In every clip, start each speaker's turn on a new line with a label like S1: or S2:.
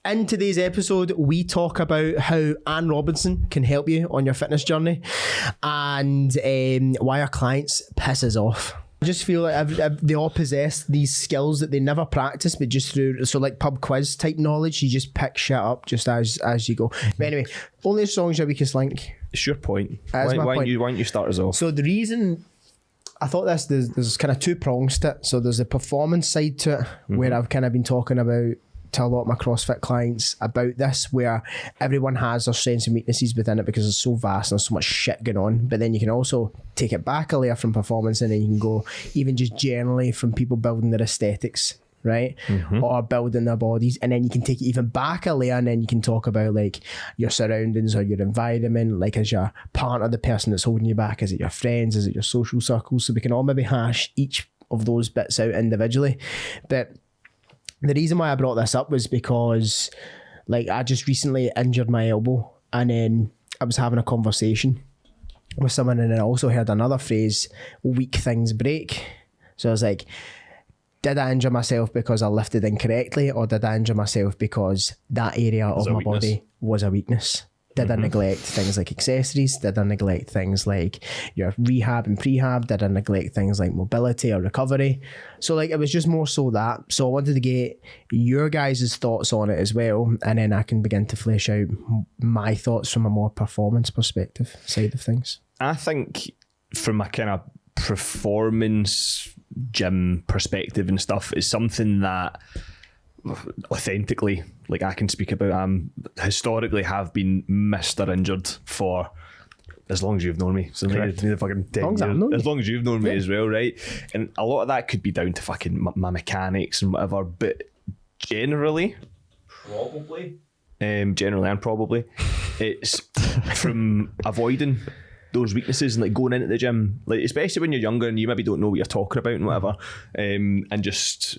S1: In today's episode, we talk about how Anne Robinson can help you on your fitness journey and why our clients piss us off. I just feel like they all possess these skills that they never practice, but just through, so like pub quiz type knowledge, you just pick shit up just as you go. But anyway, only song's your weakest link.
S2: It's your point.
S1: Why
S2: don't you start us off?
S1: So the reason I thought there's kind of two prongs to it. So there's a performance side to it, where I've kind of been talking about to a lot of my CrossFit clients about this, where everyone has their strengths and weaknesses within it because it's so vast and there's so much shit going on. But then you can also take it back a layer from performance, and then you can go even just generally from people building their aesthetics, right? Or building their bodies, and then you can take it even back a layer, and then you can talk about like your surroundings or your environment, like as your partner, the person that's holding you back, is it your friends, is it your social circle? So we can all maybe hash each of those bits out individually. But the reason why I brought this up was because like I just recently injured my elbow, and then I was having a conversation with someone, and then I also heard another phrase, weak things break. So I was like, did I injure myself because I lifted incorrectly, or did I injure myself because that area of my body was a weakness? Did I neglect things like accessories? Did I neglect things like your rehab and prehab? Did I neglect things like mobility or recovery? So like it was just more so that. So I wanted to get your guys' thoughts on it as well, and then I can begin to flesh out my thoughts from a more performance perspective side of things.
S2: I think from a kind of performance gym perspective and stuff is something that authentically, like I can speak about, historically have been Mr. Injured for as long as you've known me. So maybe the fucking 10 years. As long as you've known me as well, right? And a lot of that could be down to fucking my mechanics and whatever, but generally and probably, it's from avoiding those weaknesses and like going into the gym, like especially when you're younger and you maybe don't know what you're talking about and whatever, and just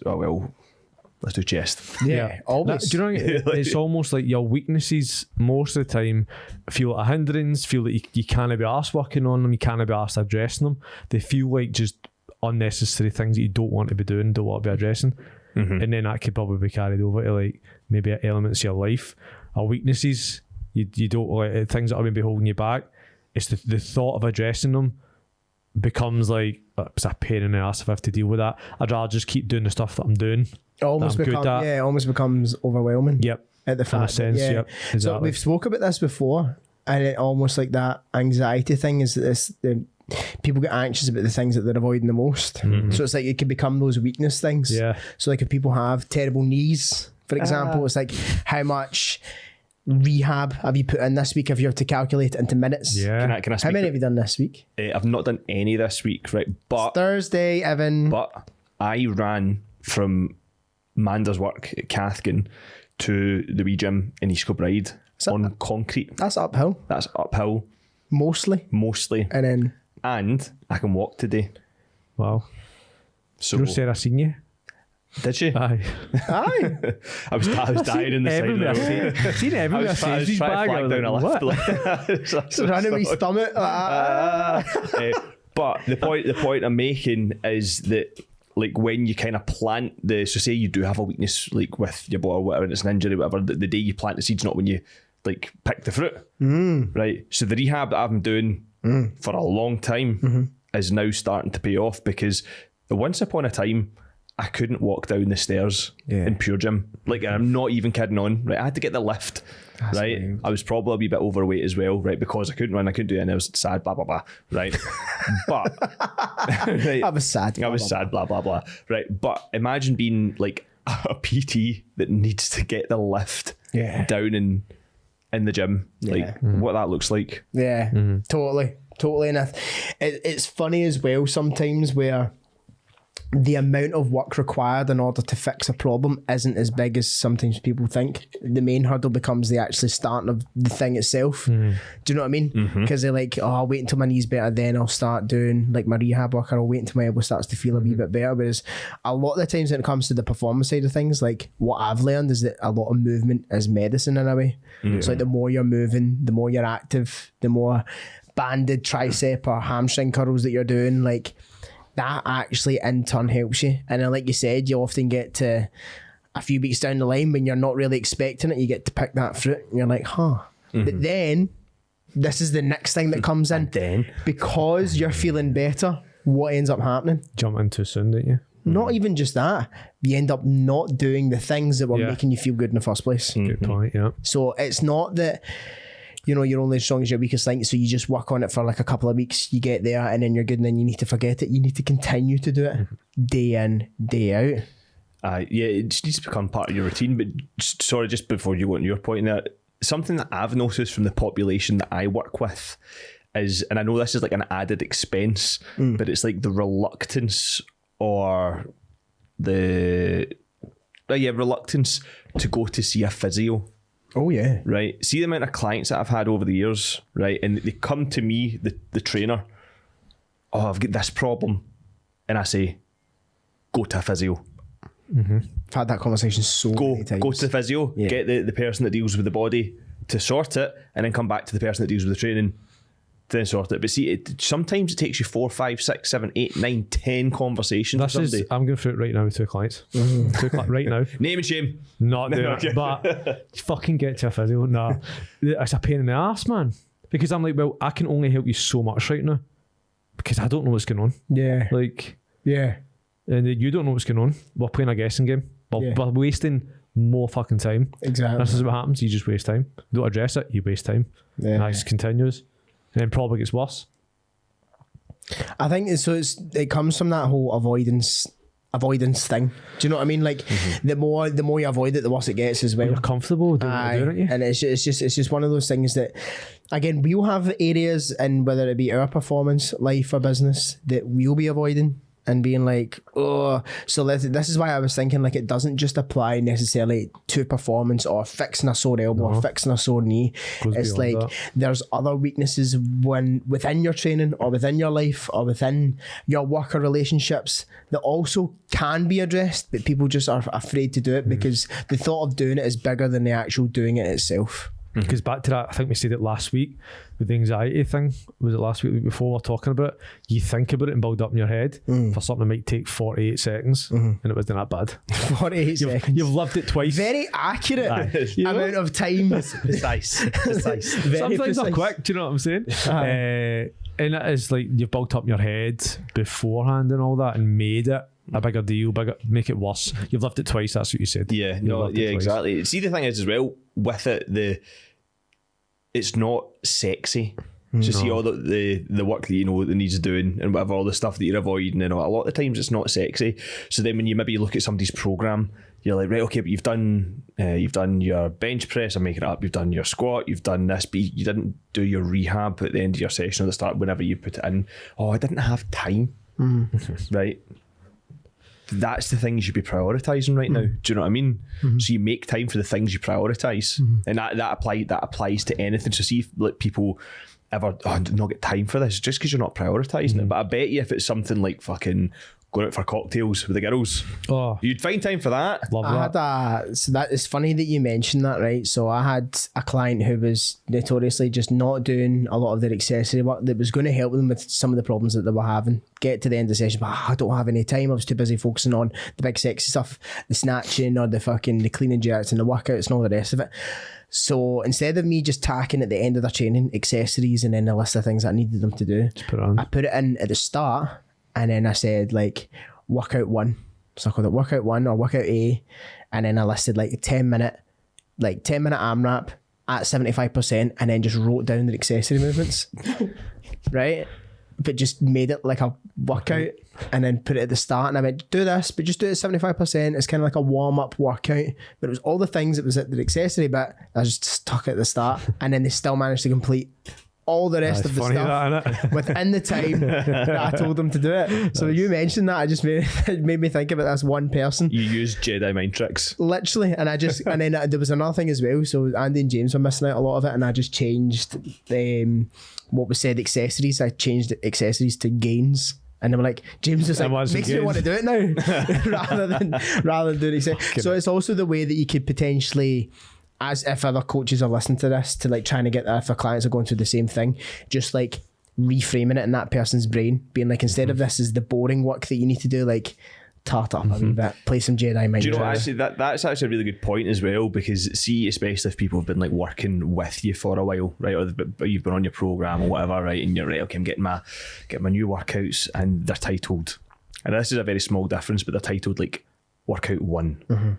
S2: let's do chest.
S1: Yeah, always.
S3: Do you know, it's almost like your weaknesses most of the time feel like a hindrance, feel that you can't be arsed working on them, you can't be arsed addressing them. They feel like just unnecessary things that you don't want to be doing, don't want to be addressing. And then that could probably be carried over to like maybe elements of your life. Or weaknesses, you don't like things that are maybe holding you back. It's the thought of addressing them becomes like, it's a pain in the ass if I have to deal with that. I'd rather just keep doing the stuff that I'm doing.
S1: It almost becomes overwhelming.
S3: Yep.
S1: At the front.
S3: sense,
S1: yeah.
S3: Yep. Exactly.
S1: So we've spoke about this before, and it almost like that anxiety thing is this. People get anxious about the things that they're avoiding the most. So it's like it can become those weakness things.
S3: Yeah.
S1: So like if people have terrible knees, for example, it's like how much rehab have you put in this week if you have to calculate it into minutes?
S3: Yeah.
S2: Can I
S1: How many have you done this week?
S2: I've not done any this week, right? But
S1: it's Thursday, Evan.
S2: But I ran from Manda's work at Cathkin to the wee gym in East Kilbride on concrete.
S1: That's uphill.
S2: That's uphill.
S1: Mostly.
S2: And I can walk today.
S3: Wow.
S2: So
S3: You know Sarah seen you?
S2: did she?
S3: Aye.
S2: I was dying in the side of the road.
S3: Seen everywhere.
S2: I was trying to flag down a lift.
S1: So running with his stomach.
S2: But the point I'm making is that like when you kind of plant so say you do have a weakness like with your body or whatever, and it's an injury or whatever, the day you plant the seed's not when you like pick the fruit. Right. So the rehab that I've been doing for a long time is now starting to pay off, because once upon a time I couldn't walk down the stairs in Pure Gym. Like, and I'm not even kidding on, right? I had to get the lift. That's right. Weird. I was probably a wee bit overweight as well, right? Because I couldn't run, I couldn't do it, and I was sad, blah, blah, blah, right? But right,
S1: I was sad.
S2: Blah, blah, blah. Right. But imagine being like a PT that needs to get the lift down in the gym. Like what that looks like.
S1: Yeah, totally. And it's funny as well sometimes where the amount of work required in order to fix a problem isn't as big as sometimes people think. The main hurdle becomes the actually starting of the thing itself. Do you know what I mean? Because they're like, oh, I'll wait until my knee's better, then I'll start doing like my rehab work, or I'll wait until my elbow starts to feel a wee bit better. Whereas a lot of the times when it comes to the performance side of things, like what I've learned is that a lot of movement is medicine in a way. So like the more you're moving, the more you're active, the more banded tricep or hamstring curls that you're doing, like that actually in turn helps you. And then like you said, you often get to a few weeks down the line when you're not really expecting it, you get to pick that fruit and you're like, huh. But then this is the next thing that comes in.
S2: then
S1: Because you're feeling better, what ends up happening?
S3: Jump in too soon, didn't you?
S1: Not even just that. You end up not doing the things that were
S3: Yeah.
S1: making you feel good in the first place.
S3: Good point, yeah.
S1: So it's not that, you're only as strong as your weakest link. So you just work on it for like a couple of weeks, you get there and then you're good and then you need to forget it. You need to continue to do it day in, day out.
S2: yeah, it just needs to become part of your routine. But sorry, just before you go on your point there, something that I've noticed from the population that I work with is, and I know this is like an added expense, but it's like the reluctance or reluctance to go to see a physio.
S1: Oh yeah.
S2: Right, see the amount of clients that I've had over the years, right, and they come to me, the trainer, oh, I've got this problem, and I say, go to a physio.
S1: I've had that conversation so many times.
S2: Go to the physio,
S1: Yeah.
S2: get the person that deals with the body to sort it, and then come back to the person that deals with the training to then sort it. But see, sometimes it takes you 4, 5, 6, 7, 8, 9, 10 conversations with somebody.
S3: I'm going through it right now with 2 clients. Right now.
S2: Name and shame.
S3: Not doing
S2: Okay.
S3: it, but fucking get to a physio. Nah, it's a pain in the ass, man. Because I'm like, well, I can only help you so much right now because I don't know what's going on.
S1: Yeah.
S3: Like,
S1: Yeah.
S3: and you don't know what's going on. We're playing a guessing game.
S1: Yeah.
S3: We're wasting more fucking time.
S1: Exactly.
S3: This is what happens. You just waste time. Don't address it. You waste time.
S1: Yeah.
S3: And it just continues, and then probably gets worse.
S1: I think it comes from that whole avoidance thing. Do you know what I mean? Like the more you avoid it, the worse it gets as well.
S3: You're comfortable doing
S1: Aye.
S3: it, don't you?
S1: And it's just one of those things that, again, we'll have areas in whether it be our performance, life or business that we'll be avoiding and being like, oh, so this is why I was thinking like it doesn't just apply necessarily to performance or fixing a sore elbow or fixing a sore knee.
S3: Goes
S1: It's
S3: beyond
S1: like
S3: that.
S1: there's other weaknesses within your training or within your life or within your work or relationships that also can be addressed, but people just are afraid to do it because the thought of doing it is bigger than the actual doing it itself.
S3: Because back to that, I think we said it last week with the anxiety thing. Was it last week, week before we were talking about it? You think about it and build up in your head for something that might take 48 seconds and it wasn't that bad.
S1: 48 seconds.
S3: You've lived it twice.
S1: Very accurate
S3: You know?
S1: amount of time.
S2: Precise.
S1: Very
S3: Sometimes
S1: precise.
S3: not quick, do you know what I'm saying? And it is like you've built up in your head beforehand and all that and made it a bigger deal, make it worse. You've lived it twice, that's what you said.
S2: Yeah,
S3: You've
S2: no,
S3: lived it
S2: yeah,
S3: twice.
S2: exactly. See, the thing is as well with it, it's not sexy. To see all the work that that needs doing and whatever, all the stuff that you're avoiding and all. A lot of the times it's not sexy. So then when you maybe look at somebody's program, you're like, right, okay, but you've done your bench press. I'm making it up. You've done your squat. You've done this, but you didn't do your rehab at the end of your session or the start. Whenever you put it in, oh, I didn't have time. Right. That's the thing you should be prioritising right now. Do you know what I mean? So you make time for the things you prioritise, and that applies to anything. So see if like people ever not get time for this just because you're not prioritising it. But I bet you if it's something like fucking going out for cocktails with the girls, you'd find time for that.
S3: Love
S1: I
S3: that.
S1: had so that it's funny that you mentioned that, right? So I had a client who was notoriously just not doing a lot of their accessory work that was going to help them with some of the problems that they were having. Get to the end of the session, but I don't have any time. I was too busy focusing on the big sexy stuff, the snatching or the clean and jerks and the workouts and all the rest of it. So instead of me just tacking at the end of their training accessories and then a list of things that I needed them to do,
S3: put it on.
S1: I put it in at the start. And then I said like workout 1. So I called it workout 1 or workout A. And then I listed like 10 minute AMRAP at 75% and then just wrote down the accessory movements. Right? But just made it like a workout and then put it at the start and I went, do this, but just do it at 75%. It's kind of like a warm-up workout. But it was all the things that was at the accessory bit, I just stuck at the start and then they still managed to complete all the rest of the
S3: funny
S1: stuff
S3: that, innit?
S1: within the time that I told them to do it. So you mentioned that, it made me think about this one person.
S2: You use Jedi mind tricks.
S1: Literally, and then there was another thing as well. So Andy and James were missing out a lot of it, and I just changed what was said accessories. I changed accessories to gains. And they were like, James was like, makes me want to do it now rather than doing accessories. So it's also the way that you could potentially, as if other coaches are listening to this, to like trying to get that if their clients are going through the same thing, just like reframing it in that person's brain, being like, instead of this is the boring work that you need to do, like tart up a wee bit, play some Jedi Mind
S2: Do you know,
S1: Trick.
S2: actually, that's actually a really good point as well, because see, especially if people have been like working with you for a while, right, or you've been on your program or whatever, right, and you're right, okay, I'm getting my new workouts, and they're titled, and this is a very small difference, but they're titled like workout 1,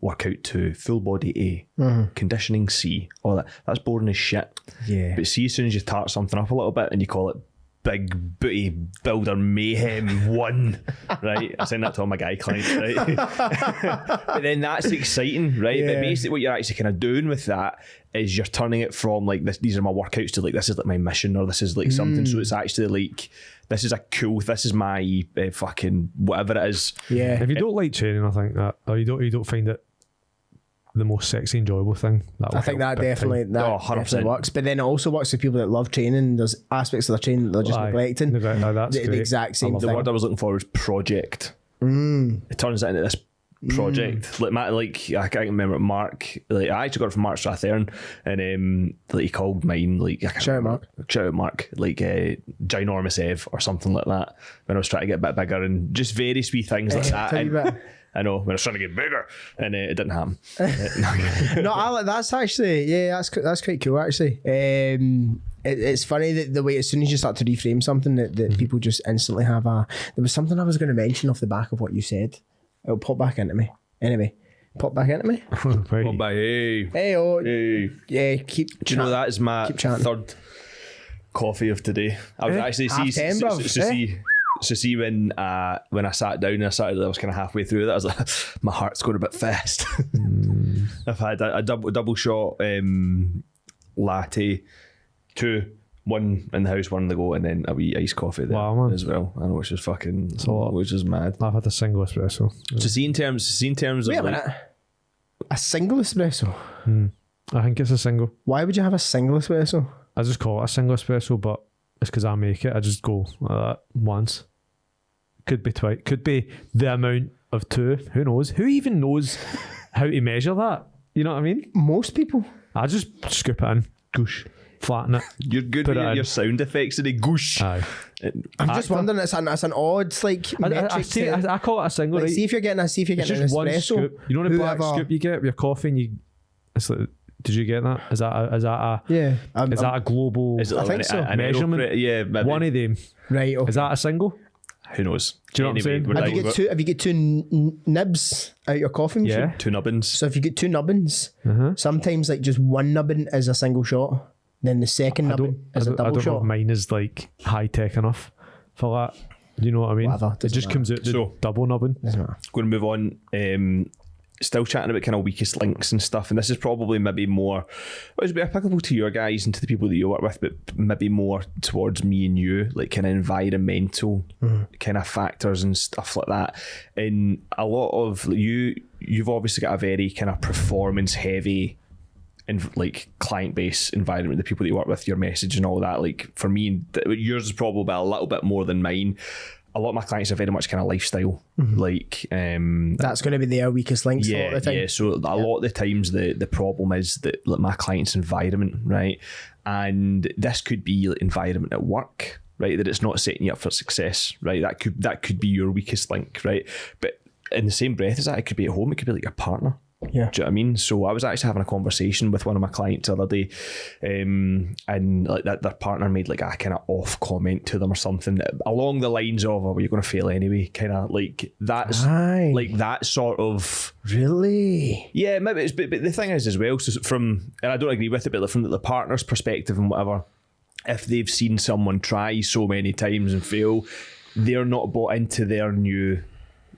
S2: workout 2, full body A, conditioning C, all that. That's boring as shit.
S1: Yeah.
S2: But see, as soon as you tart something up a little bit and you call it Big Booty Builder Mayhem 1, right? I send that to all my guy clients, right? But then that's exciting, right?
S1: Yeah.
S2: But basically what you're actually kind of doing with that is you're turning it from like this, these are my workouts, to like this is like my mission, or this is like something. So it's actually like, this is this is my fucking whatever it is.
S1: Yeah.
S3: If you don't like training, I think that, or you don't find it the most sexy, enjoyable thing,
S1: I think that definitely definitely
S2: 100%.
S1: works. But then it also works for people that love training. There's aspects of their training that they're just neglecting.
S3: That's
S1: The
S3: great.
S1: exact same
S2: The
S1: thing.
S2: word I was looking for was project. It turns it into this project. I can't remember Mark. Like I actually got it from Mark Strathern, and like he called mine like
S1: Shout out, Mark.
S2: Shout out Mark, like ginormous Ev or something like that. When I was trying to get a bit bigger, and just various wee things like that.
S1: Tell you
S2: And
S1: about-
S2: I know when I was trying to get bigger, and it didn't happen.
S1: No, that's actually that's quite cool actually. It's funny that the way as soon as you start to reframe something that people just instantly have a. There was something I was going to mention off the back of what you said. It'll pop back into me. Anyway, pop back into me.
S3: Right.
S2: Oh, bye, hey.
S1: Hey, oh,
S2: Hey.
S1: yeah. Keep.
S2: Do you know that is my
S1: Keep chatting.
S2: third coffee of today? I was actually
S1: Half 10, bruv.
S2: So see when I sat down, I was kind of halfway through that. I was like, my heart's going a bit fast. I've had a double shot latte, 2, 1 in the house, 1 on the go, and then a wee iced coffee there
S3: Wow, man.
S2: as well. I know, which is fucking,
S3: a lot.
S2: which is mad.
S3: I've had a single espresso.
S2: So see in terms
S1: Wait a
S2: of like,
S1: minute. A single espresso.
S3: I think it's a single.
S1: Why would you have a single espresso?
S3: I just call it a single espresso, but it's because I make it. I just go like that once. Could be twice. Could be the amount of 2. Who knows? Who even knows how to measure that? You know what I mean?
S1: Most people.
S3: I just scoop it in, goosh, flatten it.
S2: you're good
S3: Put
S2: with
S3: it in.
S2: your sound effects and the goosh.
S3: Aye.
S1: I'm just wondering. It's an odd like metric.
S3: I call it a single.
S1: like,
S3: Right?
S1: see if you're getting
S3: It's
S1: an
S3: just one
S1: espresso.
S3: scoop. You know the black
S1: whoever-
S3: scoop you get with your coffee, and you. It's like, did you get that? Is that a
S1: Yeah.
S3: is that a global
S2: Is it
S1: I
S2: like
S1: think so.
S3: measurement?
S2: Yeah, maybe.
S3: One of them.
S1: right? Okay.
S3: Is that a single?
S2: Who knows?
S3: Do you know what I'm saying?
S2: we're
S1: Have
S2: like-
S1: you get two nibs out your coffee machine?
S3: Yeah.
S2: 2 nubbins.
S1: So if you get 2 nubbins,
S3: Uh-huh.
S1: sometimes like just one nubbin is a single shot. Then the second nubbin is a
S3: I
S1: double
S3: don't know
S1: shot.
S3: if mine is like high tech enough for that. Do you know what I mean?
S1: Whatever,
S3: It
S1: doesn't
S3: just
S1: matter.
S3: comes out the
S2: So-
S3: double nubbin.
S1: Doesn't matter.
S2: Going to move on. Still chatting about kind of weakest links and stuff, and this is probably maybe more, well, it's be applicable to your guys and to the people that you work with, but maybe more towards me and you, like kind of environmental kind of factors and stuff like that. And a lot of you've obviously got a very kind of performance heavy and like client base environment, the people that you work with, your message and all that. Like for me, yours is probably a little bit more than mine. A lot of my clients are very much kind of lifestyle, like
S1: That's going to be their weakest links a lot
S2: yeah,
S1: of the time.
S2: yeah. So a lot of the times the problem is that like my client's environment, right? And this could be like, environment at work, right? That it's not setting you up for success, right? That could be your weakest link, right? But in the same breath as that, it could be at home. It could be like your partner.
S1: Yeah.
S2: Do you know what I mean? So I was actually having a conversation with one of my clients the other day, and like that their partner made like a kind of off comment to them or something that, along the lines of, "Oh, well, you're going to fail anyway," kind of like that's
S1: Aye.
S2: like that sort of.
S1: Really?
S2: Yeah, maybe it's, but the thing is as well, so from, and I don't agree with it, but from the partner's perspective and whatever, if they've seen someone try so many times and fail, they're not bought into their new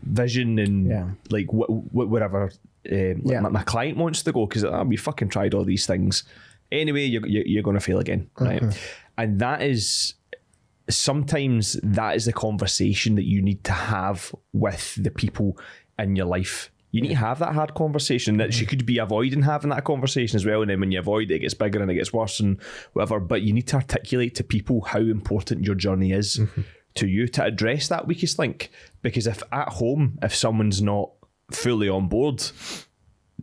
S2: vision and
S1: Yeah.
S2: like whatever my client wants to go, because we fucking tried all these things. Anyway, you're going to fail again, right? And that is, sometimes that is the conversation that you need to have with the people in your life. You need to have that hard conversation that you could be avoiding having that conversation as well. And then when you avoid it, it gets bigger and it gets worse and whatever. But you need to articulate to people how important your journey is to you, to address that weakest link. Because if at home, if someone's not fully on board,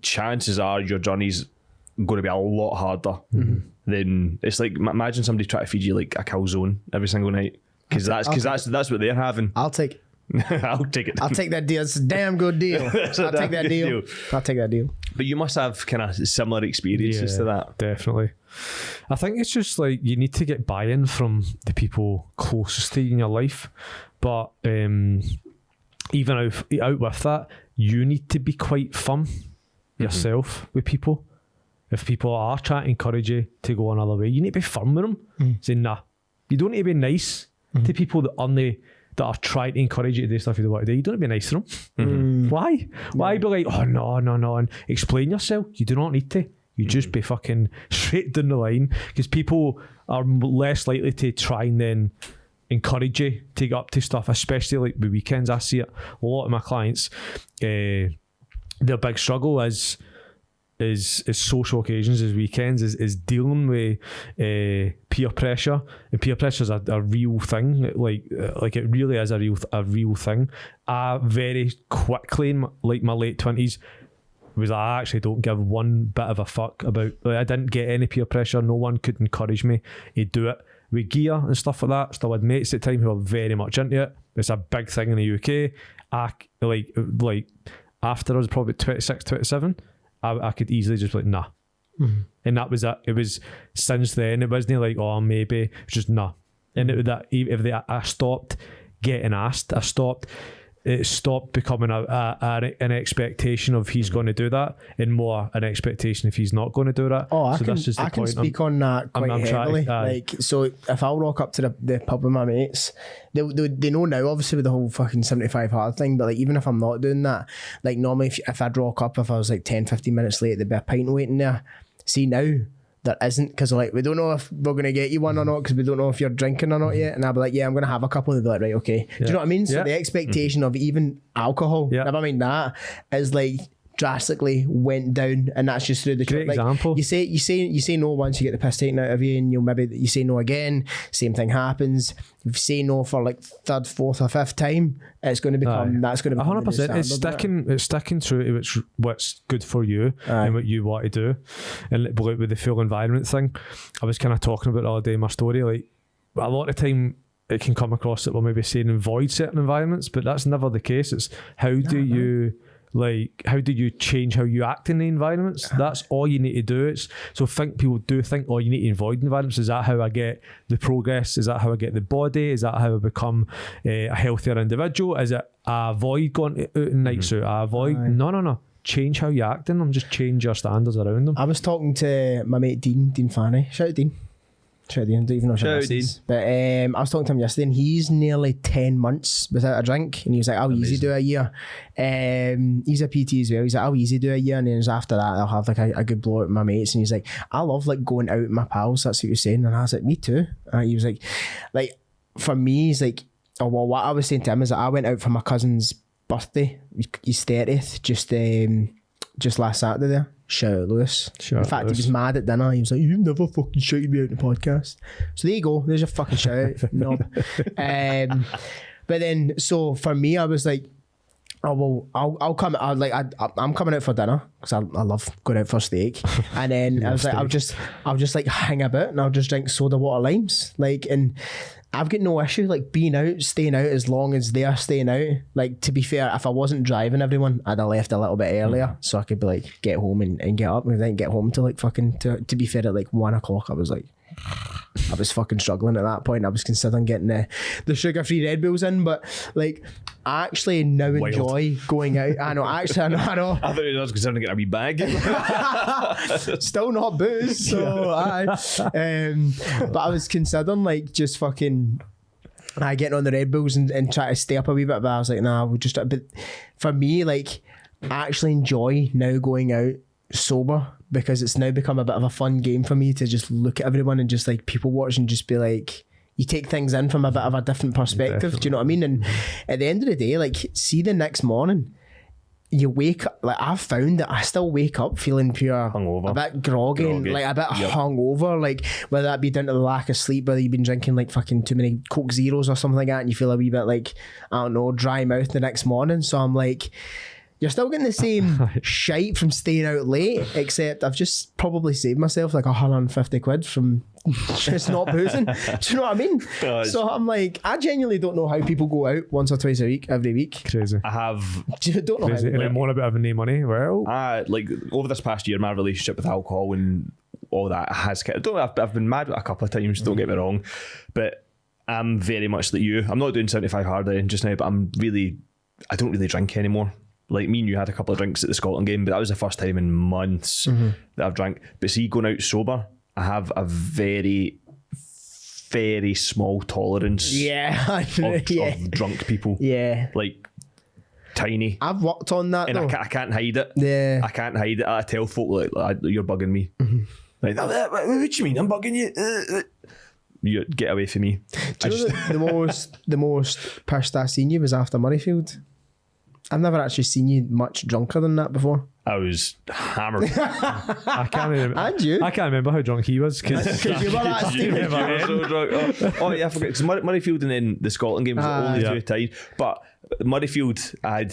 S2: chances are your journey's going to be a lot harder than, it's like, imagine somebody trying to feed you like a calzone every single night. Because that's what they're having.
S1: I'll take
S2: I'll take it.
S1: I'll take that deal. It's a damn good deal. I'll take that deal. I'll take that deal.
S2: But you must have kind of similar experiences to that.
S3: Definitely. I think it's just like you need to get buy-in from the people closest to you in your life. But even out with that, you need to be quite firm yourself with people. If people are trying to encourage you to go another way, you need to be firm with them. Say, nah. You don't need to be nice to people that are trying to encourage you to do stuff you don't want to do. You don't need to be nice to them. Why? Why be like, oh, no, and explain yourself? You do not need to. You just be fucking straight down the line, because people are less likely to try and then encourage you to get up to stuff, especially like the weekends. I see it. A lot of my clients, their big struggle is social occasions, is weekends, is dealing with peer pressure. And peer pressure is a real thing. Like it really is a real thing. I very quickly in my late 20s was like, I actually don't give one bit of a fuck about, like, I didn't get any peer pressure. No one could encourage me to do it with gear and stuff like that. Still had mates at the time who were very much into it. It's a big thing in the UK. Like after I was probably 26, 27, I could easily just be like, nah. And that was it. It was since then, it wasn't like, oh, maybe. It was just nah. And I stopped getting asked. It stopped becoming an expectation of he's going to do that, and more an expectation if he's not going to do that.
S1: Oh, I can speak on that quite heavily. So if I'll rock up to the pub with my mates, they know now, obviously, with the whole fucking 75 hard thing, but like even if I'm not doing that, like normally if I'd rock up, if I was like 10-15 minutes late, there'd be a pint waiting there. See, now there isn't, because like we don't know if we're going to get you one or not, because we don't know if you're drinking or not yet. And I'll be like, yeah, I'm going to have a couple, and they'll be like, right, okay. Do you know what I mean? So the expectation of even alcohol, never mind that, is like drastically went down, and that's just through the
S3: great
S1: like,
S3: example.
S1: You say no once, you get the piss taken out of you, and you say no again, same thing happens. If you say no for like third, fourth or fifth time, it's going to become, that's going to become
S3: 100%. It's sticking true to what's good for you and what you want to do. And with the full environment thing, I was kind of talking about it all day in my story, like a lot of time it can come across that we're maybe saying avoid certain environments, but that's never the case. It's how do you change how you act in the environments? That's all you need to do. People do think, oh, you need to avoid environments. Is that how I get the progress? Is that how I get the body? Is that how I become a healthier individual? Is it I avoid going out in night suit? I avoid... No. Change how you act in them. Just change your standards around them.
S1: I was talking to my mate Dean Fanny. Shout out Dean. I don't even know if
S2: Shout out
S1: Dean. But I was talking to him yesterday, and he's nearly 10 months without a drink, and he was like, I'll easy do a year. He's a PT as well. He's like, I'll easy do a year, and then after that I'll have like a good blow out with my mates. And he's like, I love like going out with my pals. That's what he was saying. And I was like, me too. And he was like for me, he's like, oh well, what I was saying to him is that I went out for my cousin's birthday, his 30th, just last Saturday there. Shout out Lewis. In fact, he was mad at dinner. He was like, you've never fucking shouted me out in the podcast. So there you go. There's your fucking shout out, knob. But then, so for me, I was like, oh well, I'll come. I'm coming out for dinner because I love going out for steak. And then I was like, I'll just like hang about, and I'll just drink soda water limes. Like, and I've got no issue like being out, staying out as long as they're staying out. Like, to be fair, if I wasn't driving everyone, I'd have left a little bit earlier so I could be like get home and get up, and then get home to like fucking to be fair at like 1 o'clock. I was fucking struggling at that point. I was considering getting the sugar-free Red Bulls in, but like I actually now enjoy going out. I know. I know.
S2: I thought you were considering getting a wee bag.
S1: Still not booze, so but I was considering like just fucking getting on the Red Bulls and try to stay up a wee bit, but I was like, nah, we'll just. But for me, like, I actually enjoy now going out sober, because it's now become a bit of a fun game for me to just look at everyone and just like people watch and just be like, you take things in from a bit of a different perspective. Definitely. Do you know what I mean? And at the end of the day, like, see the next morning, you wake up, like I've found that I still wake up feeling pure hungover, a bit groggy. Like a bit hungover, like whether that be down to the lack of sleep, whether you've been drinking like fucking too many Coke Zeros or something like that, and you feel a wee bit like, I don't know, dry mouth the next morning. So I'm like, You're still getting the same shite from staying out late, except I've just probably saved myself like 150 quid from just not boozing. Do you know what I mean? So I'm like, I genuinely don't know how people go out once or twice a week, every week.
S3: Crazy.
S2: I have
S1: Don't know
S3: Crazy.
S1: how.
S3: And then more a bit of no money. Well,
S2: like over this past year, my relationship with alcohol and all that has kind of, I've been mad a couple of times, don't get me wrong, but I'm very much like you. I'm not doing 75 hard in just now, but I don't really drink anymore. Like me and you had a couple of drinks at the Scotland game, but that was the first time in months that I've drank. But see, going out sober, I have a very, very small tolerance of drunk people.
S1: Yeah.
S2: Like, tiny.
S1: I've worked on that,
S2: And
S1: though.
S2: I can't hide it.
S1: Yeah.
S2: I can't hide it. I tell folk, like, you're bugging me. Like, what do you mean? I'm bugging you? You get away from me.
S1: Do you know the most pissed I seen you was after Murrayfield? I've never actually seen you much drunker than that before.
S2: I was hammered.
S3: I can't remember.
S1: And you?
S3: I can't remember how drunk he was because
S1: You were that
S2: You
S1: stupid.
S2: were so drunk. Oh yeah, I forget. Because Murrayfield and then the Scotland game was the only
S3: yeah.
S2: two times. But Murrayfield, I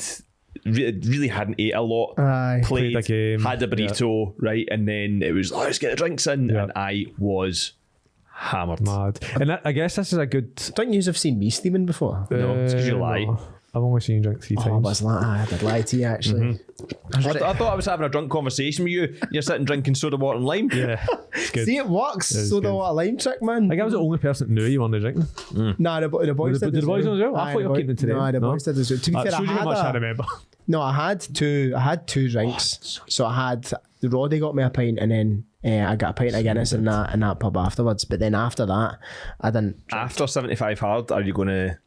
S2: really hadn't ate a lot.
S1: Aye.
S2: Played
S3: Played a game,
S2: had a burrito, right, and then it was let's get the drinks in,
S3: Yeah.
S2: and I was hammered.
S3: mad. And I guess this is a good.
S1: Don't you have seen me steaming before?
S2: No, it's 'cause you lie.
S3: No. I've only seen you drink 3
S1: Oh,
S3: times.
S1: but it's like, I did lie to you, actually.
S2: I thought I was having a drunk conversation with you. You're sitting drinking soda water and lime.
S3: Yeah, it's good.
S1: See, it works.
S3: It is
S1: So the
S3: good.
S1: what a lime trick, man.
S3: Like I was the only person that knew you weren't drinking.
S1: Nah, the boys
S3: Did
S1: did.
S3: the boys know as well? I thought you were keeping it to them.
S1: No, the
S3: No?
S1: boys did as well. To be
S3: That
S1: fair,
S3: shows you how much I remember.
S1: No, I had two drinks. So I had Roddy got me a pint, and then I got a pint of Guinness in that pub afterwards. But then after that, I didn't.
S2: After 75 hard, are you going to?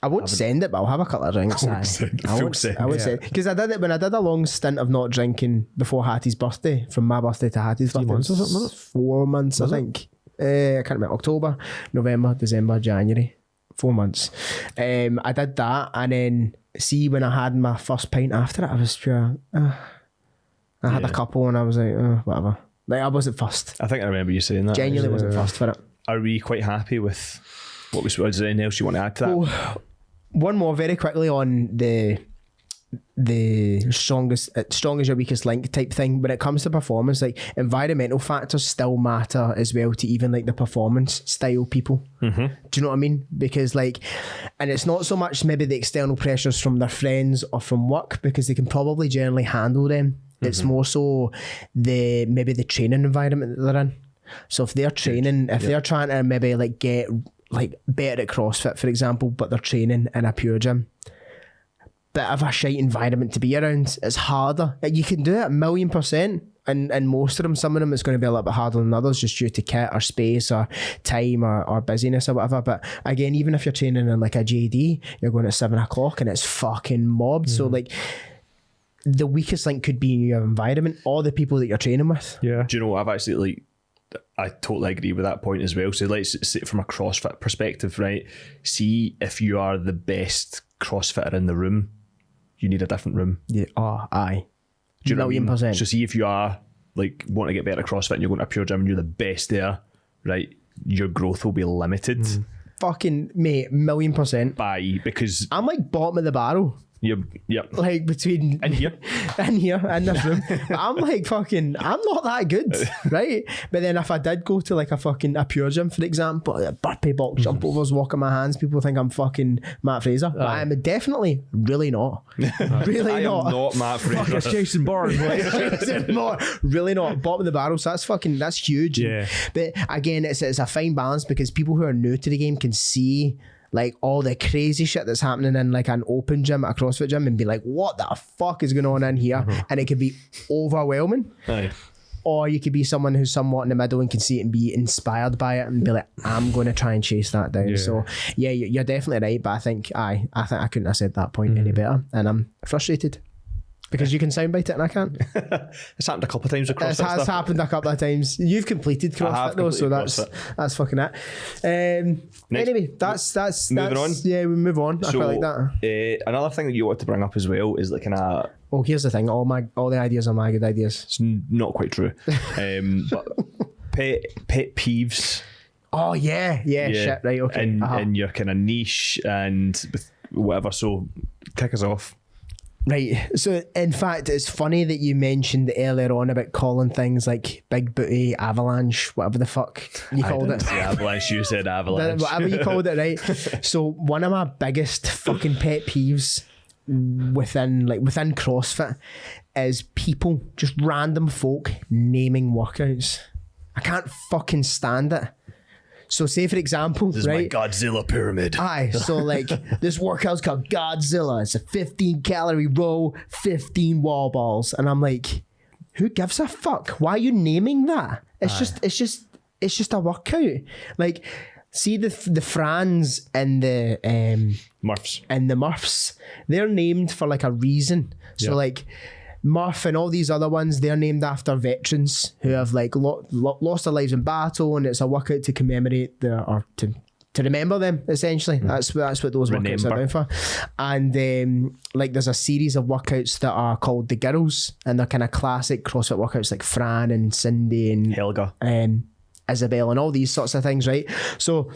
S1: I won't send it, but I'll have a couple of drinks. I
S2: Full
S1: won't
S2: send.
S1: send because I did it when I did a long stint of not drinking before Hattie's birthday, from my birthday to Hattie's birthday.
S3: months or something, wasn't it?
S1: 4 months, I think. I can't remember. October, November, December, January. 4 months. I did that, and then see when I had my first pint after it, I was pure. I had a couple, and I was like, whatever. Like I wasn't fussed.
S2: I think I remember you saying that.
S1: Genuinely wasn't fussed for it.
S2: Are we quite happy with what we? Is there anything else you want to add to that?
S1: Oh, one more very quickly on the strongest your weakest link type thing. When it comes to performance, like environmental factors still matter as well to even like the performance style people. Do you know what I mean? Because like, and it's not so much maybe the external pressures from their friends or from work, because they can probably generally handle them. It's more so maybe the training environment that they're in. So if they're training, they're trying to maybe like get like better at CrossFit, for example, but they're training in a pure gym, bit of a shite environment to be around. It's harder. You can do it 1,000,000%, and most of them, some of them, it's going to be a little bit harder than others, just due to kit or space or time or busyness or whatever. But again, even if you're training in like a JD, you're going at 7 o'clock and it's fucking mobbed. So like, the weakest link could be in your environment or the people that you're training with.
S3: Yeah.
S2: Do you know what? I've actually like. I totally agree with that point as well. So let's say from a CrossFit perspective, right? See if you are the best CrossFitter in the room, you need a different room.
S1: Yeah. Oh, aye.
S2: Do you know what I mean?
S1: 1,000,000%.
S2: So see if you are like wanting to get better at CrossFit and you're going to a pure gym and you're the best there, right? Your growth will be limited
S1: Fucking mate, 1,000,000%.
S2: by because
S1: I'm like bottom of the barrel.
S2: you're
S1: Like between
S2: in here.
S1: in this room. But I'm like fucking, I'm not that good, right? But then if I did go to like a pure gym, for example, a burpee box, jump overs, walking my hands, people think I'm fucking Matt Fraser. But I'm definitely really not. Really
S2: I
S1: not.
S2: am not Matt Fraser.
S3: It's Jason Bourne.
S1: Really not. Bottom of the barrel. So that's huge.
S3: Yeah.
S1: But again, it's a fine balance, because people who are new to the game can see like all the crazy shit that's happening in like an open gym, a CrossFit gym, and be like, what the fuck is going on in here? And it could be overwhelming.
S2: Aye.
S1: Or you could be someone who's somewhat in the middle and can see it and be inspired by it and be like, I'm going to try and chase that down.
S3: Yeah.
S1: So yeah, you're definitely right. But I think I couldn't have said that point any better, and I'm frustrated because you can soundbite it and I can't.
S2: It's happened a couple of times with
S1: It
S2: CrossFit
S1: has
S2: stuff.
S1: happened a couple of times. You've completed
S2: I have
S1: CrossFit though, so
S2: completed
S1: that's fucking it. Anyway, that's
S2: Moving on.
S1: Yeah, we move on. I quite like that.
S2: Another thing that you want to bring up as well is like
S1: Oh, here's the thing. All the ideas are my good ideas.
S2: it's not quite true, but pet peeves.
S1: Oh yeah, shit. Right, okay.
S2: In your kind of niche and with whatever. So kick us off.
S1: Right. So, in fact, it's funny that you mentioned earlier on about calling things like big booty, avalanche, whatever the fuck you
S2: I
S1: called
S2: didn't
S1: it.
S2: say avalanche, you said avalanche.
S1: Whatever you called it, right? So, one of my biggest fucking pet peeves within CrossFit is people, just random folk, naming workouts. I can't fucking stand it. So say for example,
S2: This is
S1: right?
S2: my Godzilla pyramid.
S1: Aye, so like this workout's called Godzilla. It's a 15 calorie row, 15 wall balls, and I'm like, who gives a fuck? Why are you naming that? It's just a workout. Like, see the Frans and the
S2: Murphs.
S1: and the Murphs, they're named for like a reason. So
S3: Yeah.
S1: like Murph and all these other ones, they're named after veterans who have like lost their lives in battle, and it's a workout to commemorate or to remember them, essentially. That's what those workouts are
S2: Remember.
S1: down for. And like there's a series of workouts that are called the Girls, and they're kind of classic CrossFit workouts like Fran and Cindy and
S2: Helga.
S1: Isabel and all these sorts of things, right? So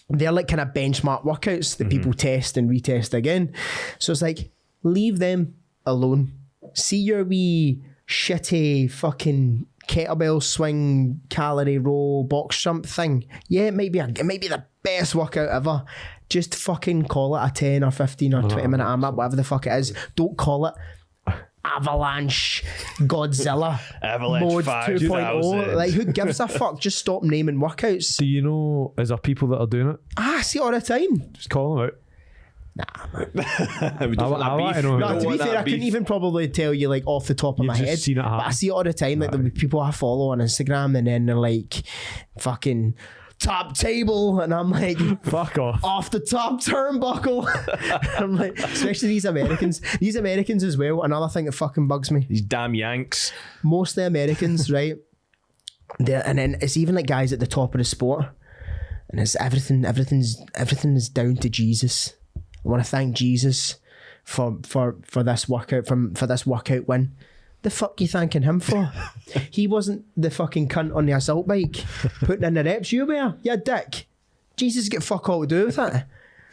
S1: they're like kind of benchmark workouts that people test and retest again. So it's like, leave them alone. See your wee shitty fucking kettlebell swing, calorie row, box jump thing. Yeah, it might be the best workout ever. Just fucking call it a 10 or 15 or 20 minute AMRAP, whatever the fuck it is. Don't call it Avalanche, Godzilla,
S2: Avalanche
S1: Mode
S2: 5000.
S1: 2.0. Like, who gives a fuck? Just stop naming workouts.
S3: Do you know, is there people that are doing it?
S1: I see it all the time.
S3: Just call them out.
S2: We don't want
S3: I
S2: that
S3: want
S2: beef.
S3: to know.
S2: We
S1: No,
S2: don't
S1: to be
S2: want
S1: fair,
S2: that
S1: I couldn't
S2: beef.
S1: even probably tell you like off the top of
S3: You've
S1: my
S3: just
S1: head.
S3: seen it
S1: But I
S3: happen.
S1: see it all the time. Like the people I follow on Instagram, and then they're like, fucking top table, and I'm like,
S3: Fuck off.
S1: off the top turnbuckle. I'm like, especially these Americans as well. Another thing that fucking bugs me.
S2: These damn Yanks.
S1: Most of the Americans, right? And then it's even like guys at the top of the sport, and it's everything is down to Jesus. I want to thank Jesus for this workout for this workout win. The fuck you thanking him for? He wasn't the fucking cunt on the assault bike putting in the reps. You were, you dick. Jesus get fuck all to do with it.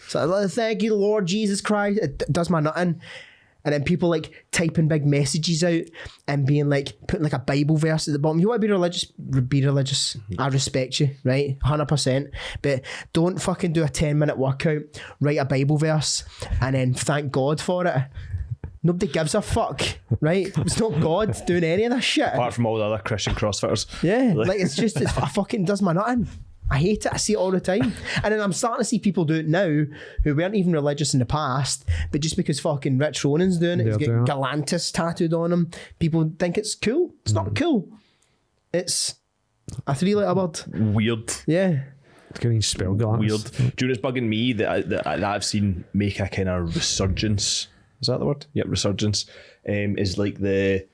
S1: So like, thank you, Lord Jesus Christ. It does my nothing. And then people like typing big messages out and being like, putting like a Bible verse at the bottom. You want to be religious? Be religious. I respect you, right? 100%. But don't fucking do a 10-minute workout, write a Bible verse, and then thank God for it. Nobody gives a fuck, right? It's not God doing any of this shit.
S2: Apart from all the other Christian CrossFitters.
S1: Yeah, like it's fucking does my nothing. I hate it. I see it all the time. And then I'm starting to see people do it now who weren't even religious in the past, but just because fucking Rich Ronan's doing it, he's
S3: They're
S1: getting
S3: doing
S1: Galantis tattooed on him, people think it's cool. It's not cool. It's a 3-letter word.
S2: Weird.
S1: Yeah.
S3: It's getting spell guns.
S2: Weird. Do you know what's bugging me that I've seen make a kind of resurgence? Is that the word? Yep, resurgence. Is like the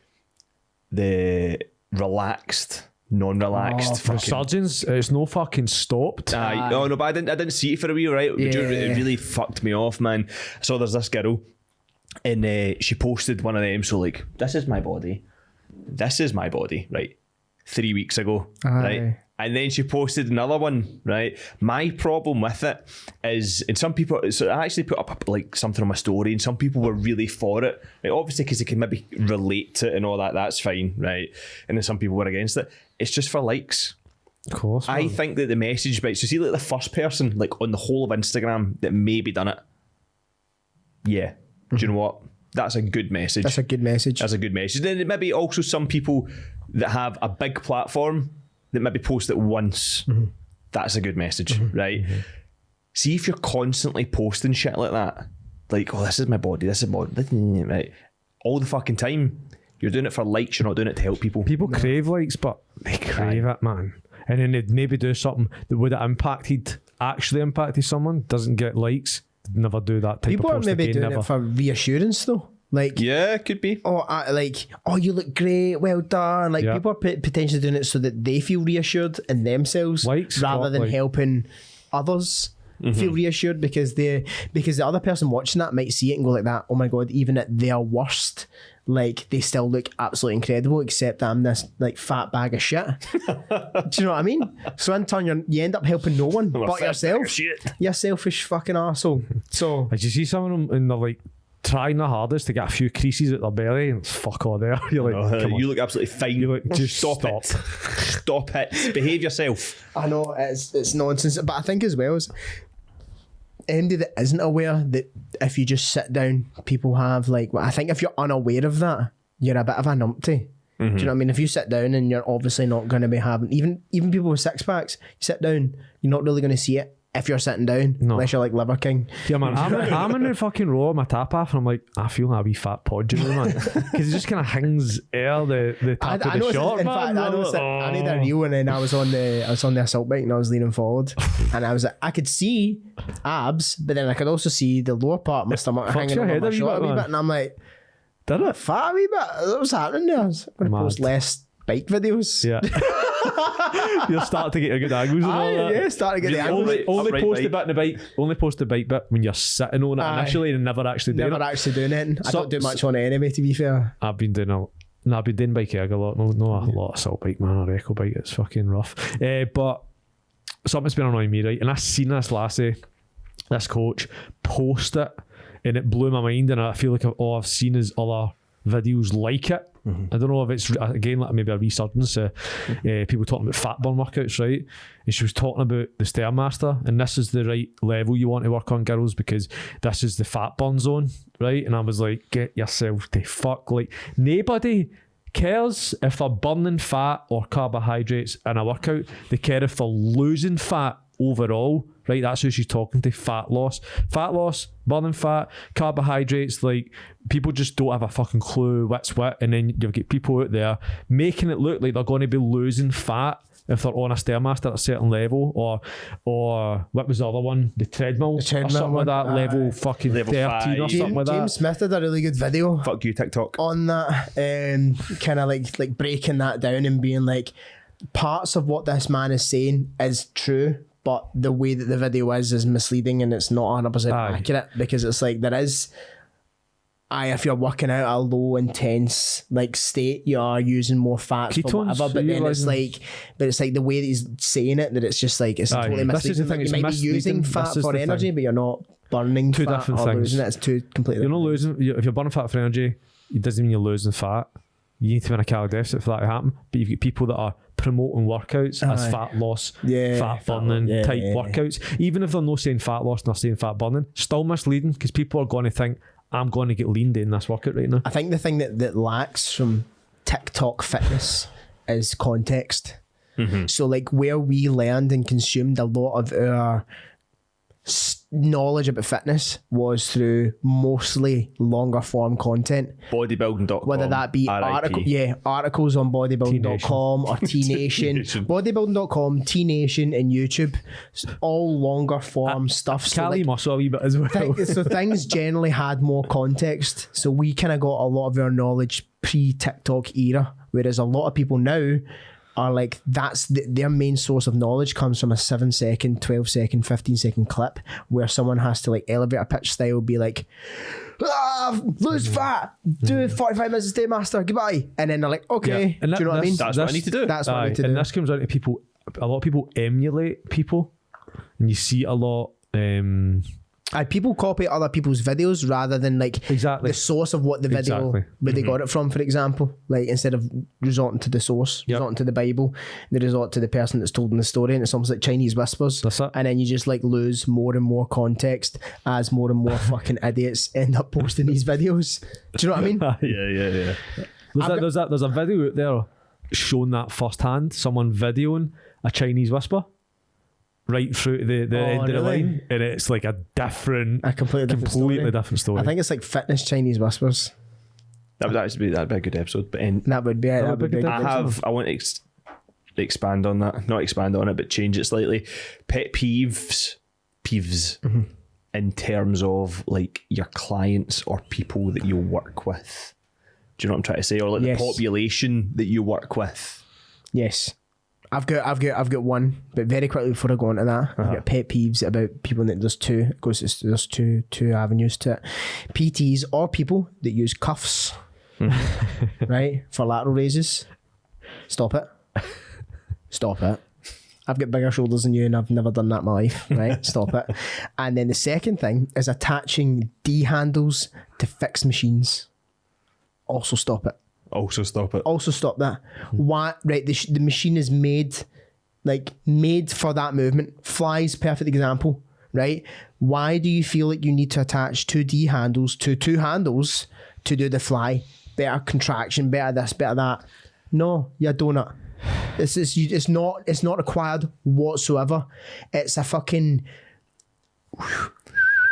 S2: relaxed, non-relaxed. fucking
S3: Resurgence, it's no fucking stopped.
S2: Aye. Oh no, but I didn't see it for a wee right. But
S1: Yeah.
S2: it really fucked me off, man. So there's this girl, and she posted one of them. So like, this is my body, right? 3 weeks ago, right?
S1: Aye.
S2: And then she posted another one, right? My problem with it is, and some people, so I actually put up like something on my story, and some people were really for it, right? Obviously because they can maybe relate to it and all that. That's fine, right? And then some people were against it. It's just for likes.
S3: Of course.
S2: I
S3: man.
S2: think that the message, right? So see, like the first person, like on the whole of Instagram, that maybe done it. Yeah. Do you know what? That's a good message.
S1: That's a good message.
S2: That's a good message. Then maybe also some people that have a big platform that maybe post it once. That's a good message, right? See if you're constantly posting shit like that, like, oh, this is my body, this is my body, right? All the fucking time. You're doing it for likes. You're not doing it to help people.
S3: People crave likes, but they crave it, man. And then they'd maybe do something that would have actually impacted someone, doesn't get likes, they'd never do that type
S1: People
S3: of
S1: are
S3: post
S1: maybe
S3: again,
S1: doing
S3: never.
S1: it for reassurance though. Like,
S2: Yeah, could be.
S1: oh, you look great, well done. Like,
S3: Yeah.
S1: people are potentially doing it so that they feel reassured in themselves,
S3: Likes,
S1: rather than
S3: like-
S1: helping others feel reassured, because the other person watching that might see it and go like that, oh my god, even at their worst, like, they still look absolutely incredible, except I'm this like fat bag of shit. Do you know what I mean? So in turn, you end up helping no one but
S2: fat bag
S1: yourself.
S2: of shit.
S1: You selfish fucking arsehole. So
S3: Did you see some of them and they're like trying their hardest to get a few creases at their belly and it's fuck all there. You're like, come on.
S2: You look absolutely fine.
S3: You're like, just
S2: stop it. Stop it. Behave yourself.
S1: I know it's nonsense, but I think as well as anybody that isn't aware that if you just sit down, people have like. I think if you're unaware of that, you're a bit of a numpty. Do you know what I mean? If you sit down and you're obviously not going to be having even people with six packs, you sit down, you're not really going to see it if you're sitting down, unless you're like Liver King.
S3: Yeah, man, I'm in the fucking row of my tap off and I'm like, I feel like a wee fat podge, you know, man. Because it just kind of hangs air the top of the short,
S1: in
S3: man.
S1: fact, I made a reel and then I was on the assault bike and I was leaning forward and I was like, I could see abs, but then I could also see the lower part of my stomach hanging over my short a wee bit, and I'm like,
S3: did it?
S1: Fat a wee bit? What was happening there? I was going to post less bike videos.
S3: Yeah. You'll start to get your good angles and all that.
S1: Yeah, start to get the angles.
S3: Only post the bit in the bike. Only post the bike bit when you're sitting on it initially and never actually doing it.
S1: Never actually doing it. I don't do much on it anyway, to be fair.
S3: I've been doing bike erg a lot. No, a lot of assault bike, man, or echo bike. It's fucking rough. But something's been annoying me, right? And I seen this lassie, this coach, post it, and it blew my mind. And I feel like I've seen his other videos like it. I don't know if it's again like maybe a resurgence of people talking about fat burn workouts, right? And she was talking about the Stairmaster, and this is the right level you want to work on, girls, because this is the fat burn zone, right? And I was like, get yourself to fuck. Like, nobody cares if they're burning fat or carbohydrates in a workout. They care if they're losing fat overall, right? That's who she's talking to. Fat loss, burning fat, carbohydrates. Like, people just don't have a fucking clue what's what, and then you've got people out there making it look like they're going to be losing fat if they're on a Stairmaster at a certain level, or what was the other one, the treadmill or something like that, level fucking
S2: level
S3: 13 or something like that.
S1: James Smith did a really good video
S2: Fuck you, TikTok.
S1: on that, kind of like breaking that down and being like, parts of what this man is saying is true, but the way that the video is misleading and it's not 100% accurate, because it's like there is, if you're working out a low intense like state, you are using more fats
S3: Ketones,
S1: for whatever, but then it's like the way that he's saying it, that it's just like it's totally misleading. Like, you might be using fat for energy, but you're not burning
S3: two
S1: fat
S3: different
S1: or
S3: things.
S1: losing it. It's two completely
S3: You're not losing, if you're burning fat for energy, it doesn't mean you're losing fat. You need to be in a calorie deficit for that to happen. But you've got people that are promoting workouts as fat loss, fat burning type workouts. Even if they're not saying fat loss and they're saying fat burning, still misleading, because people are going to think, I'm going to get lean doing this workout right now.
S1: I think the thing that lacks from TikTok fitness is context. So like where we learned and consumed a lot of our knowledge about fitness was through mostly longer form content.
S2: Bodybuilding.com.
S1: Whether that be articles on bodybuilding.com or T-Nation. Bodybuilding.com, T-Nation and YouTube. It's all longer form stuff. So
S3: Cali muscle a wee bit as well.
S1: so things generally had more context. So we kind of got a lot of our knowledge pre-TikTok era, whereas a lot of people now are like, that's their main source of knowledge comes from a 7-second, 12-second, 15-second clip where someone has to like elevator pitch style be like, lose fat, do 45 minutes of Stairmaster, goodbye. And then they're like, okay,
S3: and
S1: do you know what I mean?
S2: That's what I need to do.
S1: That's what I need to do.
S3: And this comes down to people, a lot of people emulate people, and you see a lot.
S1: People copy other people's videos rather than like the source of what the video where they got it from, for example. Like, instead of resorting to the source, resorting to the Bible, they resort to the person that's told in the story, and it's almost like Chinese whispers.
S3: That's it.
S1: And then you just like lose more and more context as more and more fucking idiots end up posting these videos. Do you know what I mean?
S2: Yeah.
S3: There's a video out there showing that firsthand. Someone videoing a Chinese whisper right through the end of the line, and it's like a completely different story.
S1: I think it's like fitness Chinese whispers.
S2: That'd be a good episode. But
S1: that would be a good
S2: I want to expand on that, not expand on it, but change it slightly. Pet peeves in terms of like your clients or people that you work with. Do you know what I'm trying to say? Or like the population that you work with.
S1: Yes. I've got one, but very quickly before I go on to that, I've got pet peeves about people that there's two avenues to it. PTs or people that use cuffs, right, for lateral raises. Stop it. I've got bigger shoulders than you and I've never done that in my life, right? Stop it. And then the second thing is attaching D handles to fixed machines. Also stop it.
S2: Also stop it.
S1: Also stop that. Why? Right, the machine is made for that movement. Flies, perfect example, right? Why do you feel like you need to attach two D handles to two handles to do the fly? Better contraction, better this, better that. No, you donut. It's not required whatsoever. It's a fucking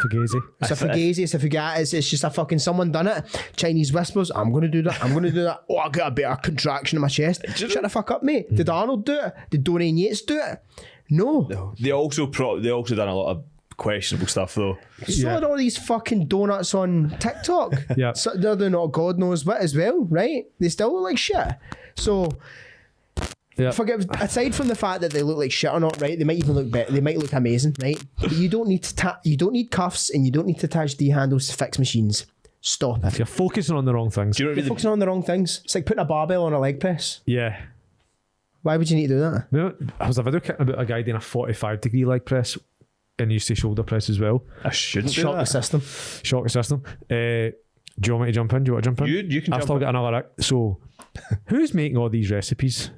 S3: Fugazi.
S1: It's a fugazi, it's a fugati, it's just a fucking someone done it. Chinese whispers, I'm gonna do that, I'm gonna do that. Oh, I got a better contraction in my chest. Shut the fuck up, mate. Did Arnold do it? Did Dorian Yates do it? No.
S2: They also done a lot of questionable stuff though.
S1: So are all these fucking donuts on TikTok.
S3: Yeah.
S1: So they're doing all God knows what as well, right? They still look like shit. So
S3: Yeah.
S1: forget, aside from the fact that they look like shit or not, right? They might even look better. They might look amazing, right? But you don't need to you don't need cuffs and you don't need to attach D handles to fix machines. Stop it.
S3: You're focusing on the wrong things.
S2: Do you know
S1: You're focusing on the wrong things. It's like putting a barbell on a leg press.
S3: Yeah.
S1: Why would you need to do that?
S3: You know, there was a video kicking about a guy doing a 45-degree leg press and he used to shoulder press as well.
S2: I shouldn't do
S1: Shock the
S2: that.
S1: system.
S3: Shock the system. Do you want me to jump in? Do you want to jump in?
S2: You can
S3: I've
S2: jump
S3: still
S2: in.
S3: got another act. So, who's making all these recipes?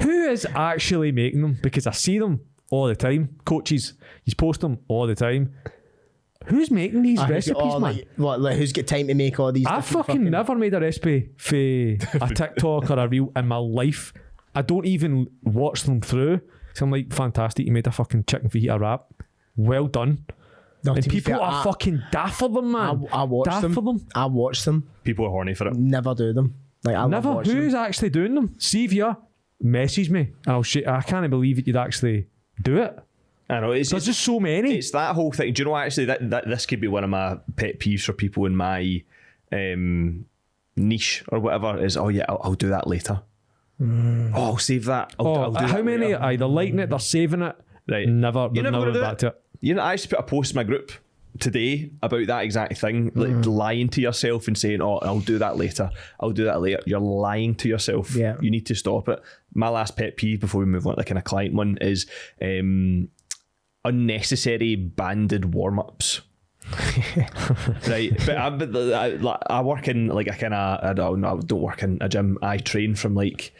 S3: Who is actually making them? Because I see them all the time. Coaches, you post them all the time. Who's making these recipes, man?
S1: Like who's got time to make all these?
S3: I
S1: different
S3: fucking never made a recipe for a TikTok or a reel in my life. I don't even watch them through. So I'm like, fantastic, you made a fucking chicken fajita wrap. Well done.
S1: No,
S3: And
S1: to be
S3: people
S1: fair,
S3: are fucking daft for them, man.
S1: I watch
S3: daft
S1: them.
S3: for them.
S1: I watch them.
S2: People are horny for it.
S1: Never do them. Like I
S3: Never.
S1: love watching them.
S3: Who's actually doing them? See if you message me and I'll I can't believe that you'd actually do it.
S2: I know
S3: There's just so many.
S2: It's that whole thing. Do you know what, actually that this could be one of my pet peeves for people in my niche or whatever is, oh yeah, I'll do that later. Oh, I'll save that. I'll do
S3: how
S2: that
S3: many
S2: later.
S3: are either liking it, they're saving it,
S2: Right.
S3: never
S2: You're never
S3: went
S2: gonna do
S3: back to it.
S2: You know, I actually put a post in my group today about that exact thing, like lying to yourself and saying, oh, I'll do that later. I'll do that later. You're lying to yourself.
S1: Yeah.
S2: You need to stop it. My last pet peeve before we move on to the kind of client one is unnecessary banded warm-ups. Right, but I work in like a kind of, I don't work in a gym. I train from like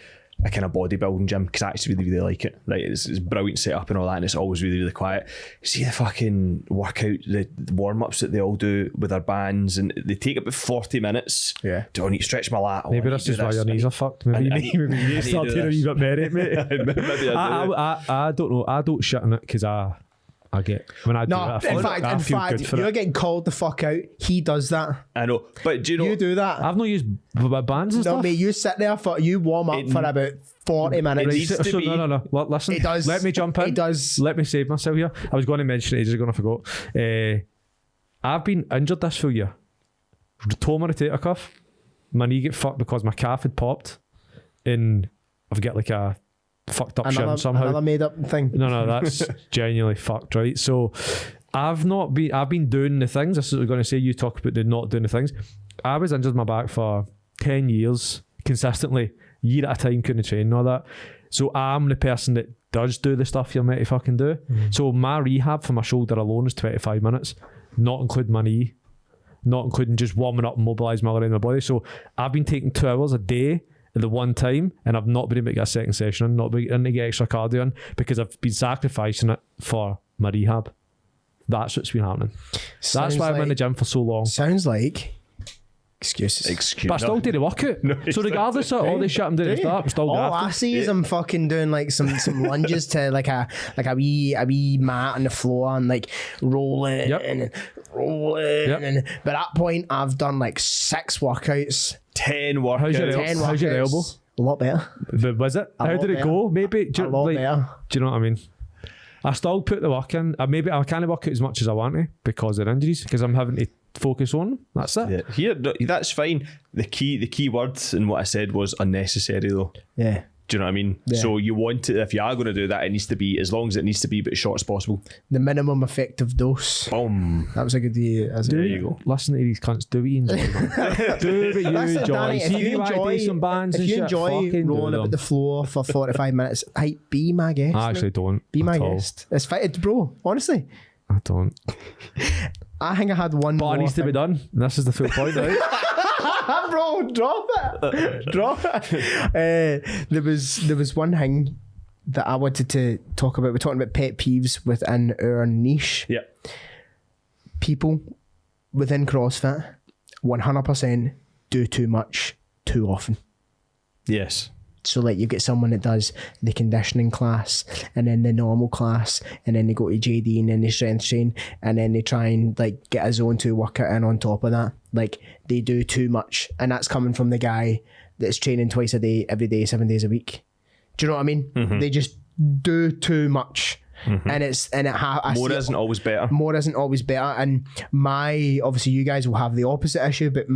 S2: a kind of bodybuilding gym because I actually really like it. Right, it's brilliant setup and all that, and it's always really quiet. See the fucking workout, the warm-ups that they all do with their bands, and they take about 40 minutes.
S1: Yeah.
S2: Do I need to stretch my lat? Oh,
S3: Maybe
S2: I
S3: that's
S2: need to
S3: just why
S2: do
S3: your
S2: this.
S3: knees are fucked. Maybe
S2: I
S3: you
S2: need-
S3: need
S2: I need
S3: to
S2: to
S3: start
S2: do
S3: doing
S2: this.
S3: you got merit, mate.
S2: Maybe I do it.
S3: I don't know. I don't shit in it because I get when I do it.
S1: No,
S3: I
S1: in
S3: feel
S1: fact,
S3: good for
S1: you're
S3: it.
S1: getting called the fuck out. He does that.
S2: I know, but do you know?
S1: You do that.
S3: I've not used bands and
S1: No,
S3: stuff.
S1: mate, you sit there you warm up
S2: It-
S1: for about 40 minutes.
S2: needs to
S3: So,
S2: be-
S3: no. Listen,
S1: It does.
S3: let me jump in.
S1: It does.
S3: Let me save myself here. I was going to mention it ages ago and I forgot. I've been injured this full year. Tore my rotator cuff. My knee get fucked because my calf had popped, and I've got like a fucked up shin somehow.
S1: Another made up thing.
S3: No, that's genuinely fucked, right? So I've been doing the things. This is what I'm going to say. You talk about the not doing the things. I was injured my back for 10 years consistently, year at a time, couldn't train and all that. So I'm the person that does do the stuff you're meant to fucking do. So my rehab for my shoulder alone is 25 minutes, not including my knee, not including just warming up and mobilising my other end of my body. So I've been taking 2 hours a day at the one time, and I've not been able to get a second session in, not been able to get extra cardio in, because I've been sacrificing it for my rehab. That's what's been happening. That's why I'm in the gym for so long.
S1: Sounds like excuses.
S2: Excuse
S3: But I still do the workout. So regardless of all the shit I'm doing at the start, I'm still
S1: All I
S3: grafting.
S1: see is I'm fucking doing like some lunges to like a wee mat on the floor and like rolling
S3: Yep.
S1: and rolling
S3: Yep.
S1: and by that point I've done like 6 workouts.
S2: 10 workouts.
S3: How's your
S1: 10
S3: How's your
S1: workouts.
S3: elbow?
S1: A lot better.
S3: But was it? How
S1: lot
S3: did it
S1: better.
S3: go? Maybe. Do
S1: A
S3: you,
S1: lot
S3: like,
S1: better.
S3: do you know what I mean? I still put the work in. Maybe I can't work out as much as I want to because of injuries, because I'm having to focus on them. That's it.
S2: Yeah. Here, that's fine. The key words in what I said was unnecessary though.
S1: Yeah.
S2: Do you know what I mean?
S1: Yeah.
S2: So you want it, if you are going to do that, it needs to be as long as it needs to be, but as short as possible.
S1: The minimum effective dose.
S2: Boom.
S1: That was a good idea.
S2: There you go.
S3: Listen to these cunts. Do what you enjoy, man. Do what you
S1: That's it,
S3: enjoy.
S1: Danny.
S3: See if you want to do some bands
S1: if
S3: and
S1: you
S3: shit,
S1: enjoy
S3: fucking
S1: rolling
S3: do
S1: about
S3: them.
S1: the floor for 45 minutes, hey, be my guest.
S3: I actually
S1: mate.
S3: don't.
S1: Be my
S3: at all.
S1: guest. It's fine, bro. Honestly,
S3: I don't.
S1: I think I had one
S3: But
S1: more
S3: it needs to be
S1: thing.
S3: done. And this is the full point, right?
S1: Bro, drop it. Drop it. There was one thing that I wanted to talk about. We're talking about pet peeves within our niche.
S2: Yeah.
S1: People within CrossFit 100% do too much too often.
S2: Yes.
S1: So like you get someone that does the conditioning class and then the normal class and then they go to JD and then they strength train and then they try and like get a zone 2 workout in on top of that. Like they do too much, and that's coming from the guy that's training twice a day, every day, 7 days a week. Do you know what I mean? They just do too much. And
S2: More isn't always better.
S1: More isn't always better. And obviously you guys will have the opposite issue, but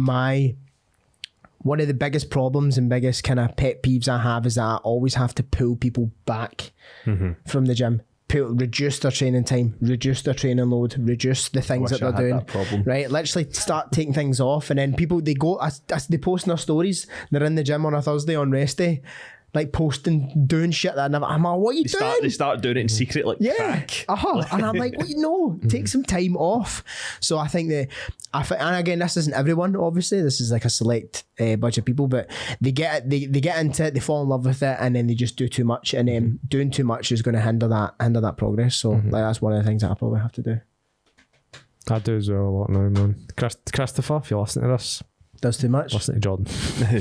S1: one of the biggest problems and biggest kind of pet peeves I have is that I always have to pull people back from the gym. Reduce their training time, reduce their training load, reduce the things that
S2: I
S1: they're
S2: had
S1: doing.
S2: that problem.
S1: Right? Literally start taking things off, and then people they post in their stories. They're in the gym on a Thursday on rest day, like posting, doing shit that I'm like, what are you doing?
S2: They start doing it in secret, like crack.
S1: And I'm like, well, take some time off. So I think that, and again, this isn't everyone, obviously. This is like a select bunch of people, but they get into it, they fall in love with it, and then they just do too much, and then doing too much is going to hinder that progress. So like that's one of the things that I probably have to do.
S3: I do as well a lot now, man. Christopher, if you're listening to this,
S1: Does too much.
S3: listen to Jordan.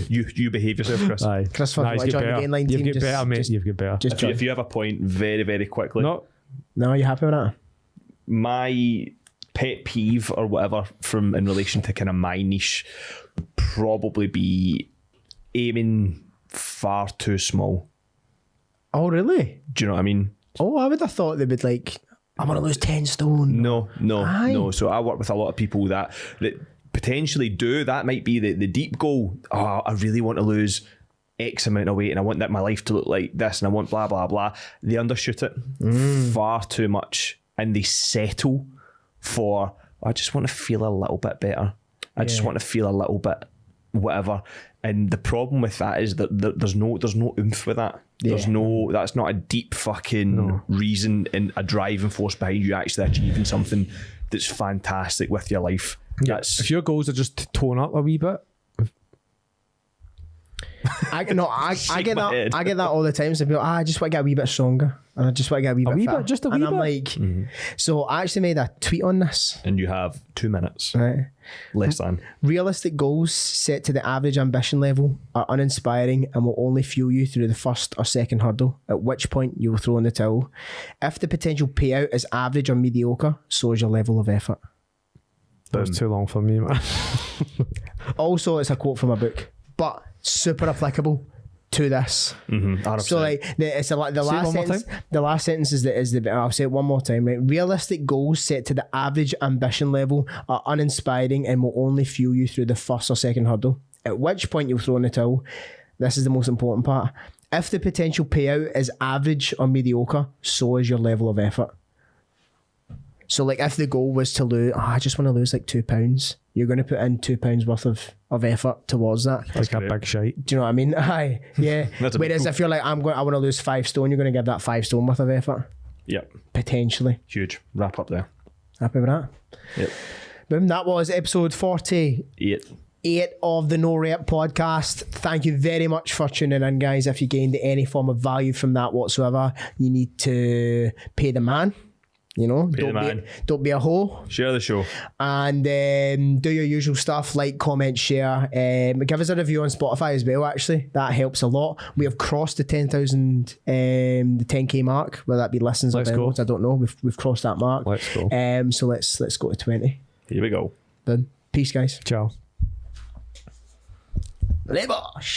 S2: You behave yourself, Chris.
S3: Aye.
S1: Christopher,
S3: Nah,
S1: if you
S3: he's
S1: want to
S3: get
S1: join the
S3: better.
S1: Gainline
S3: You've
S1: team,
S3: get
S1: just-
S3: better, mate.
S1: just-
S3: You've get better.
S1: Just join.
S2: If you have a point, very, very quickly.
S3: No,
S1: No, you happy with that?
S2: My pet peeve or whatever in relation to kind of my niche probably be aiming far too small.
S1: Oh, really?
S2: Do you know what I mean?
S1: Oh, I would have thought they would like, I want to lose 10 stone.
S2: No.
S1: Aye.
S2: So I work with a lot of people that potentially do. That might be the deep goal. Oh, I really want to lose X amount of weight and I want that my life to look like this and I want blah, blah, blah. They undershoot it far too much and they settle for, I just want to feel a little bit better. I just want to feel a little bit whatever. And the problem with that is that there's no oomph with that. There's that's not a deep fucking reason and a driving force behind you actually achieving something that's fantastic with your life. That's
S3: if your goals are just to tone up a wee bit,
S1: I get
S2: my head.
S1: that. I get that all the time. So people, I just want to get a wee bit stronger, and I just want to get a wee bit
S3: bit,
S1: fitter.
S3: just a
S1: and
S3: wee
S1: I'm
S3: bit?
S1: like, so I actually made a tweet on this.
S2: and you have 2 minutes
S1: Right,
S2: less than.
S1: realistic goals set to the average ambition level are uninspiring and will only fuel you through the first or second hurdle. At which point you will throw in the towel. If the potential payout is average or mediocre, so is your level of effort.
S3: that was too long for me, man.
S1: Also, it's a quote from a book, but super applicable to this.
S2: 100%.
S1: So like it's the last
S3: one more
S1: sentence. The last sentence is the. I'll say it one more time. Right, realistic goals set to the average ambition level are uninspiring and will only fuel you through the first or second hurdle. At which point you'll throw in the towel. This is the most important part. If the potential payout is average or mediocre, so is your level of effort. So like if the goal was to lose, I just want to lose like £2, you're going to put in £2 worth of effort towards that.
S3: Like a big shite.
S1: Do you know what I mean? Aye, yeah.
S2: That's a bit
S1: Whereas
S2: cool.
S1: if you're like, I want to lose 5 stone, you're going to give that 5 stone worth of effort
S2: Yep.
S1: potentially.
S2: Huge. Wrap up there.
S1: Happy with that?
S2: Yep.
S1: Boom. That was episode 48
S2: 8.
S1: of the No Rep podcast. Thank you very much for tuning in, guys. If you gained any form of value from that whatsoever, you need to pay the man. You know,
S2: Pay the man.
S1: Don't be a hoe.
S2: Share the show.
S1: And do your usual stuff, like, comment, share. Give us a review on Spotify as well, actually. That helps a lot. We have crossed the 10,000, the 10k mark, whether that be listens or
S3: Let's go.
S1: downloads, I don't know. We've crossed that mark.
S3: Let's go.
S1: So let's go to 20.
S2: Here we go.
S1: Then peace, guys.
S3: Ciao.
S1: Lebosh.